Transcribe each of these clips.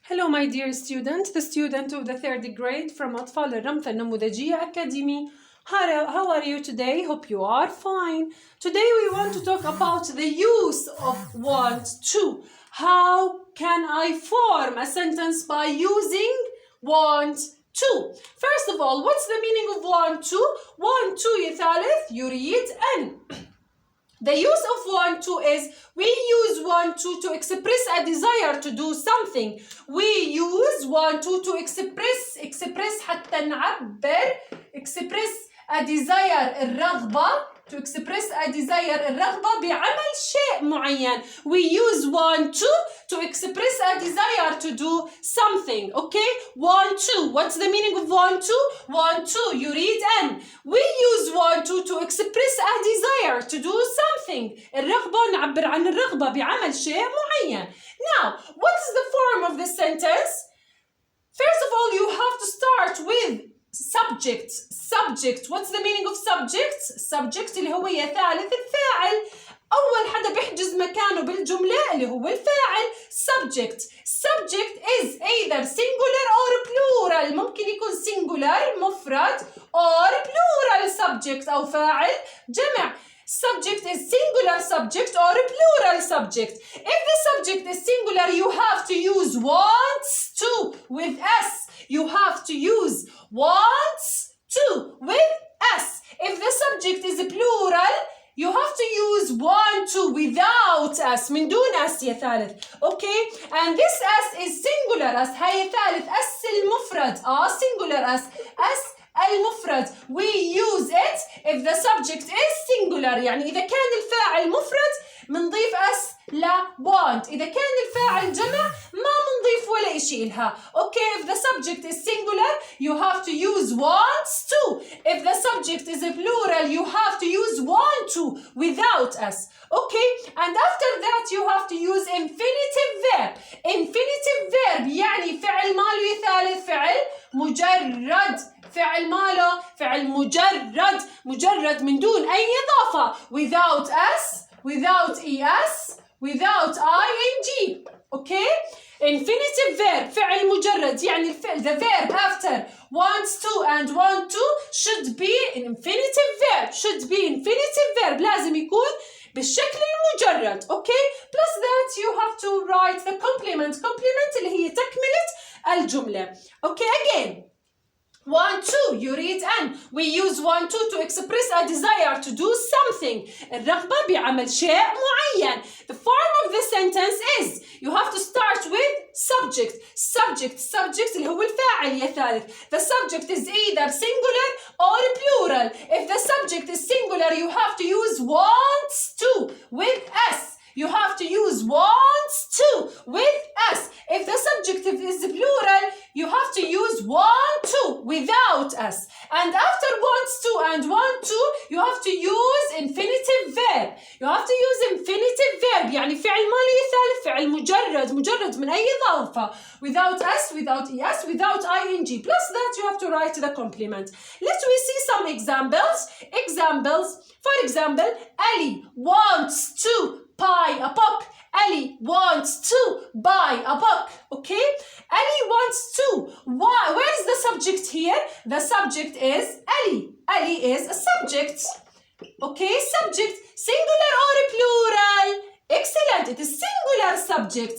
Hello my dear student, the student of the third grade from أطفال الرمثة النموذجية Academy. How are you today? Hope you are fine. Today we want to talk about the use of want to. How can I form a sentence by using want to? First of all, what's the meaning of want to? Want to يا ثالث يريد أن. The use of want to is we use want to express a desire to do something. We use want to express حتى نعبر express a desire الرغبة to express a desire الرغبة بعمل شيء معين. We use want to express a desire to do something. Okay? Want to. What's the meaning of want to? Want to. يريد أن. We use want to express a desire to do something. الرغبة نعبر عن الرغبة بعمل شيء معين. Now, what is the form of this sentence? First of all, you have to start with subject. What's the meaning of subject اللي هو يا ثالث الفاعل. أول حدا بيحجز مكانه بالجملة اللي هو الفاعل. Subject is either singular or plural. ممكن يكون singular مفرد or plural subject أو فاعل جمع. Subject is singular subject or plural subject. If the subject is singular, you have to use wants to with S. You have to use wants to with S. If the subject is plural, you have to use want to without S. من دون S يا ثالث. Okay? And this S is singular S. هاي ثالث S المفرد. Singular S. S المفرد. We use it if the subject is singular. يعني إذا كان الفاعل مفرد منضيف S ل want. إذا كان الفاعل جمع ما منضيف ولا إشي إلها. Okay, if the subject is singular, you have to use wants to. If the subject is a plural, you have to use want to without S. Okay, and after that you have to use infinitive verb. Infinitive verb يعني فعل ماله يثالث فعل مجرد. فعل ماله فعل مجرد من دون أي إضافة. Without S, without ES, without ing. Okay? Infinitive verb فعل مجرد يعني الفعل the verb after wants to and want to should be an infinitive verb. Should be infinitive verb. لازم يكون بالشكل المجرد. Okay? Plus that you have to write the complement. Complement اللي هي تكملة الجملة. Okay? Again. Want to يريد أن. We use want to express a desire to do something. الرغبة بعمل شيء معين. The form of the sentence is you have to start with subject اللي هو الفاعل يا ثالث. The subject is either singular or plural. If the subject is singular, you have to use wants to with S. You have to use wants to with S. If the subject is plural, you have to use want to without S. And after wants to and want to, you have to use infinitive verb. You have to use infinitive verb يعني فعل ماله يثالث فعل مجرد من أي إضافة. Without S, without ES, without ing. Plus that you have to write the complement. Let's see some examples. For example, Ali wants to buy a book. Ali wants to buy a book. Okay? Ali wants to. Why? Where is the subject here? The subject is Ali. Ali is a subject. Okay? Subject. Singular or plural? Excellent. It is singular subject.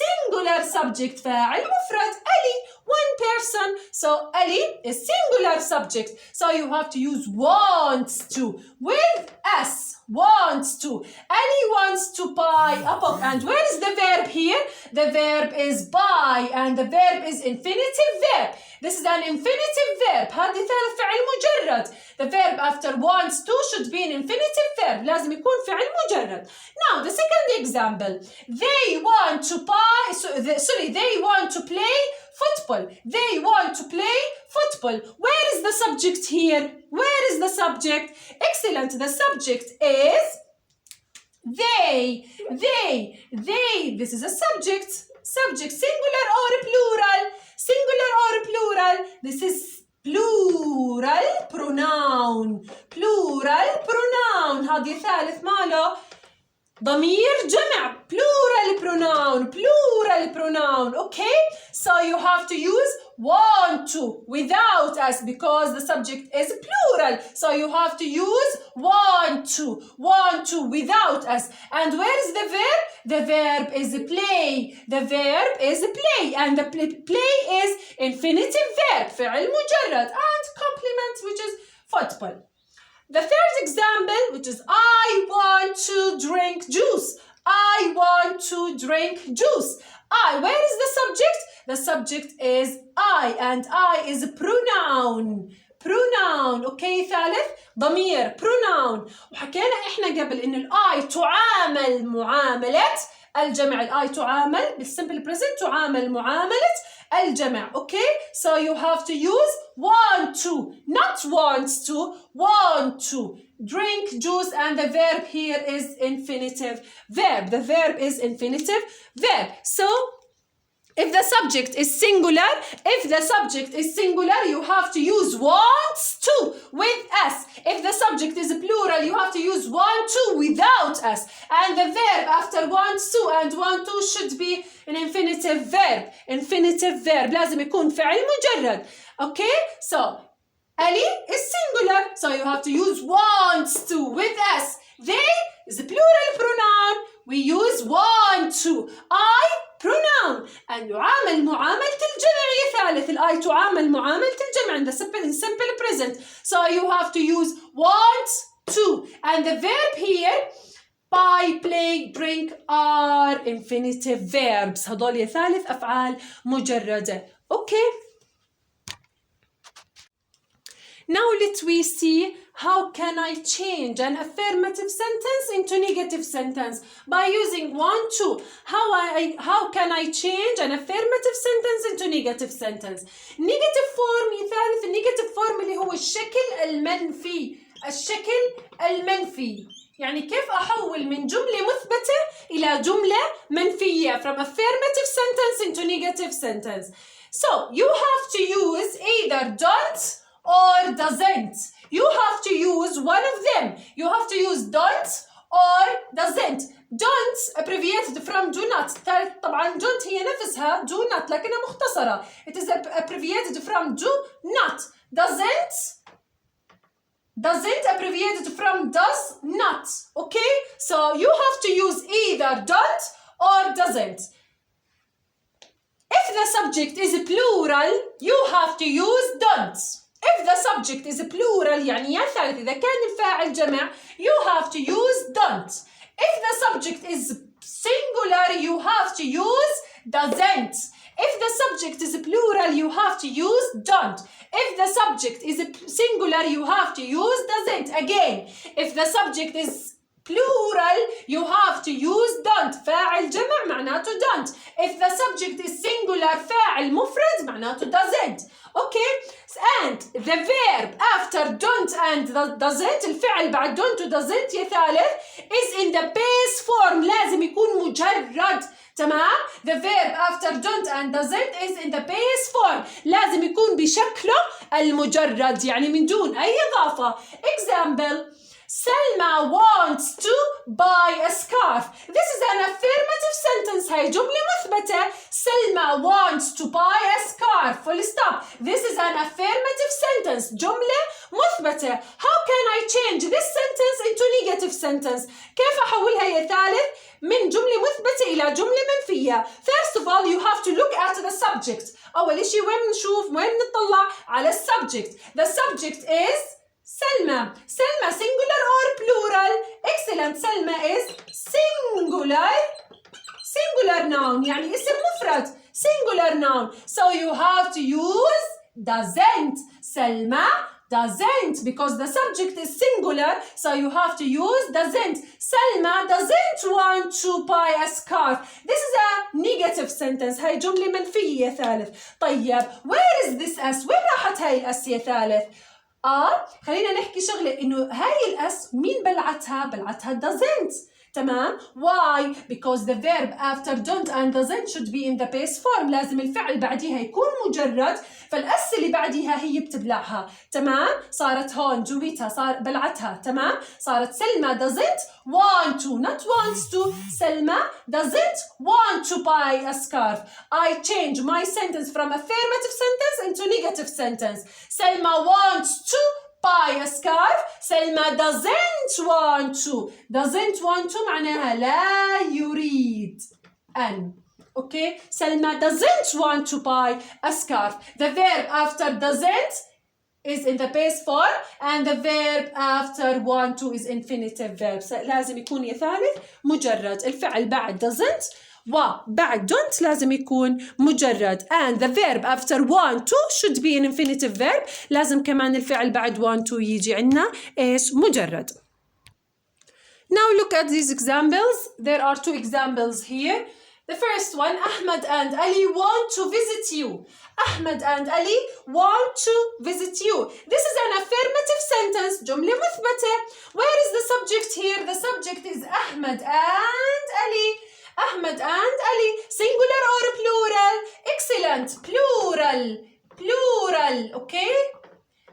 Singular subject فاعل مفرد. Ali. One person. So Ali is singular subject. So you have to use wants to with S. Wants to. Ali wants to buy a book. And where is the verb here? The verb is buy and the verb is infinitive verb. This is an infinitive verb. هذا ثالث فعل مجرد. The verb after wants to should be an infinitive verb. لازم يكون فعل مجرد. Now the second example. They want to play football. They want to play football. Where is the subject here? Where is the subject? Excellent. The subject is they. This is a subject. Singular or plural? Singular or plural? This is plural pronoun. هذه ثالث ماله ضمير جمع. Plural pronoun. Okay? So you have to use want to without us because the subject is plural. So you have to use want to without us. And where is the verb? The verb is play. The verb is play. And the play is infinitive verb, فعل مجرد, and complement, which is football. The third example, which is I want to drink juice. I want to drink juice. I, where is the subject? The subject is I, and I is a pronoun. pronoun. اوكي ثالث ضمير pronoun. وحكينا احنا قبل انه الاي تعامل معاملة الجمع. الاي تعامل بالsimple present تعامل معاملة الجمع. اوكي so you have to use want to, not wants to, want to drink juice, and the verb here is infinitive verb. The verb is infinitive verb. So if the subject is singular, you have to use wants to with us. If the subject is plural, you have to use want to without us. And the verb after wants to and want to should be an infinitive verb. Infinitive verb. لازم يكون فعل مجرد. Okay? So Ali is singular, so you have to use wants to with us. They is a plural pronoun. We use want to. I pronoun. and يعامل معاملة الجمع ثالث. الآي تعامل معاملة الجمع in the simple present. So you have to use want to. And the verb here buy, play, drink are infinitive verbs. هذول ثالث أفعال مجردة. Okay. Now let we see how can I change an affirmative sentence into negative sentence by using want to. How can I change an affirmative sentence into negative sentence? Negative form ثالث negative form اللي هو الشكل المنفي. الشكل المنفي. يعني كيف أحول من جملة مثبتة إلى جملة منفية from affirmative sentence into negative sentence. So you have to use either don't or doesn't. You have to use one of them. You have to use don't or doesn't. Don't abbreviated from do not. طبعا don't هي نفسها do not لكنها مختصرة. It is abbreviated from do not. Doesn't abbreviated from does not. Okay? So you have to use either don't or doesn't. If the subject is plural, you have to use don't. If the subject is plural يعني يا ثالث إذا كان الفاعل جمع you have to use don't. If the subject is singular you have to use doesn't. If the subject is plural you have to use don't. If the subject is singular you have to use doesn't. Again, if the subject is plural you have to use don't. فاعل جمع معناته don't. If the subject is singular فاعل مفرد معناته doesn't. Okay? And the verb after don't and doesn't الفعل بعد don't و doesn't يا ثالث is in the base form. لازم يكون مجرد. تمام؟ The verb after don't and doesn't is in the base form. لازم يكون بشكله المجرد يعني من دون أي إضافة. Example Selma wants to buy a scarf. This is an affirmative sentence. هاي جملة مثبتة. Selma wants to buy a scarf. Full stop. This is an affirmative sentence. جملة مثبتة. How can I change this sentence into negative sentence? كيف أحولها يا ثالث من جملة مثبتة إلى جملة منفية؟ First of all, you have to look at the subject. أول شيء وين نطلع على subject. The subject is Selma. Selma singular or plural? Excellent. Selma is singular noun. يعني اسم مفرد. Singular noun. So you have to use doesn't. Selma doesn't because the subject is singular. So you have to use doesn't. Selma doesn't want to buy a scarf. This is a negative sentence. هاي جملة منفية يا ثالث. طيب where is this as? وين راحت هاي الأس يا ثالث؟ خلينا نحكي شغلة إنه هاي الأس مين بلعتها؟ بلعتها doesn't. تمام. Why? Because the verb after don't and doesn't should be in the base form. لازم الفعل بعديها يكون مجرد، فالأس اللي بعديها هي بتبلعها. تمام. صارت هون جويتها، صار بلعتها. تمام. صارت سلمى doesn't want to not wants to. سلمى doesn't want to buy a scarf. I change my sentence from affirmative sentence into negative sentence. Selma wants to buy a scarf. Selma doesn't want to. Doesn't want to معناها لا يريد أن. Okay. Selma doesn't want to buy a scarf. The verb after doesn't is in the base form and the verb after want to is infinitive verb. لازم يكون يا ثالث مجرد. الفعل بعد doesn't وبعد don't لازم يكون مجرد. And the verb after want to should be an infinitive verb. لازم كمان الفعل بعد want to يجي عنا إيش؟ مجرد. Now look at these examples. There are two examples here. The first one, Ahmed and Ali want to visit you. Ahmed and Ali want to visit you. This is an affirmative sentence. جملة مثبتة. Where is the subject here? The subject is Ahmed and Ali. Ahmed and Ali. Singular or plural? Excellent. Plural. Plural. Okay?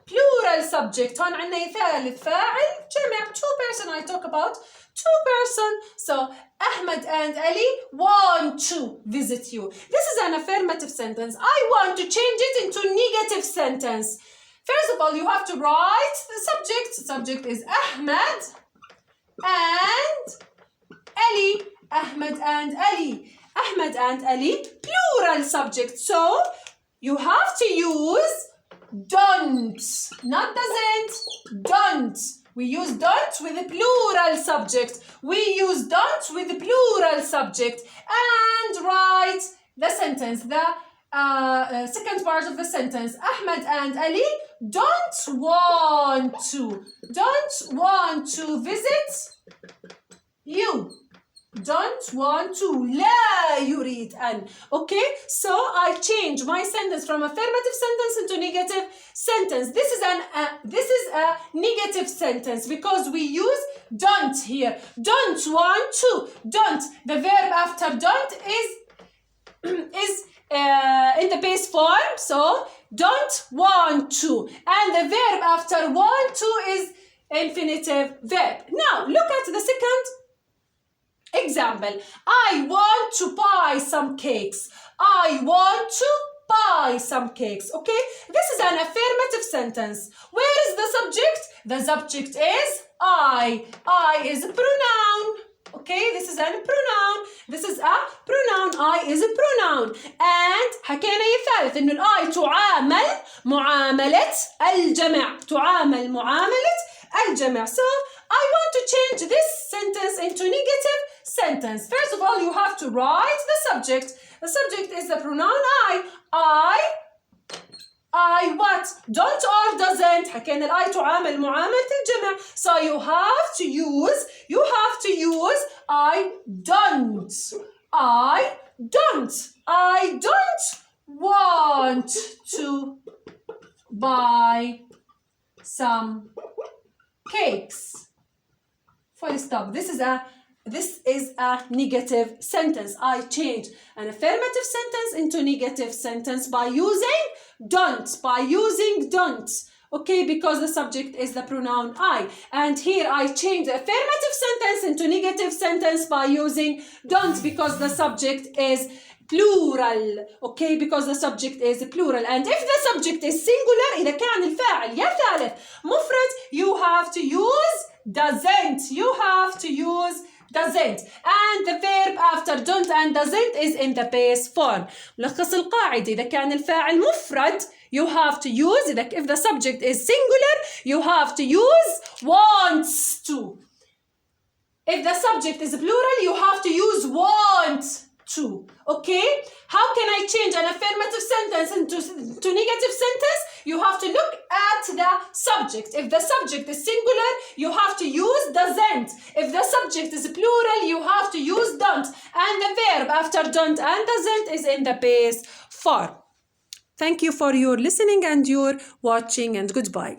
Plural subject. هون عنا ثالث فاعل جمع. Two person I talk about. Two person. So Ahmed and Ali want to visit you. This is an affirmative sentence. I want to change it into negative sentence. First of all, you have to write the subject. The subject is Ahmed and Ali. Ahmed and Ali. Ahmed and Ali. Plural subject. So you have to use don't, not doesn't. Don't. We use don't with a plural subject. We use don't with a plural subject. And write the sentence, the second part of the sentence. Ahmed and Ali don't want to visit you. Don't want to. لا يريد أن. Okay, so I change my sentence from affirmative sentence into negative sentence. This is a negative sentence because we use don't here. Don't want to. Don't. The verb after don't is in the base form. So don't want to. And the verb after want to is infinitive verb. Now look at the second example. I want to buy some cakes. I want to buy some cakes. Okay, this is an affirmative sentence. Where is the subject? The subject is I. I is a pronoun. Okay, this is a pronoun. This is a pronoun. I is a pronoun. And حكينا يثالث إنه الآي تعامل معاملة الجمع. تعامل معاملة الجمع. So I want to change this sentence into negative sentence. First of all, you have to write the subject. The subject is the pronoun I what? Don't or doesn't. حكينا الآي تعامل معاملة الجمع. So you have to use I don't. I don't want to buy some cakes. Full stop. This is a negative sentence. I change an affirmative sentence into negative sentence by using don't. Okay, because the subject is the pronoun I. And here I change the affirmative sentence into negative sentence by using don't because the subject is plural. Okay, because the subject is plural. And if the subject is singular, إذا كان الفاعل يا ثالث مفرد, you have to use doesn't. Doesn't. And the verb after don't and doesn't is in the base form. ملخص القاعدة إذا كان الفاعل مفرد you have to use, if the subject is singular, you have to use wants to. If the subject is plural, you have to use want to. Okay? How can I change an affirmative sentence into negative sentence? You have to look at the subject. If the subject is singular, you have to use doesn't. If the subject is plural, you have to use don't. And the verb after don't and doesn't is in the base form. Thank you for your listening and your watching, and goodbye.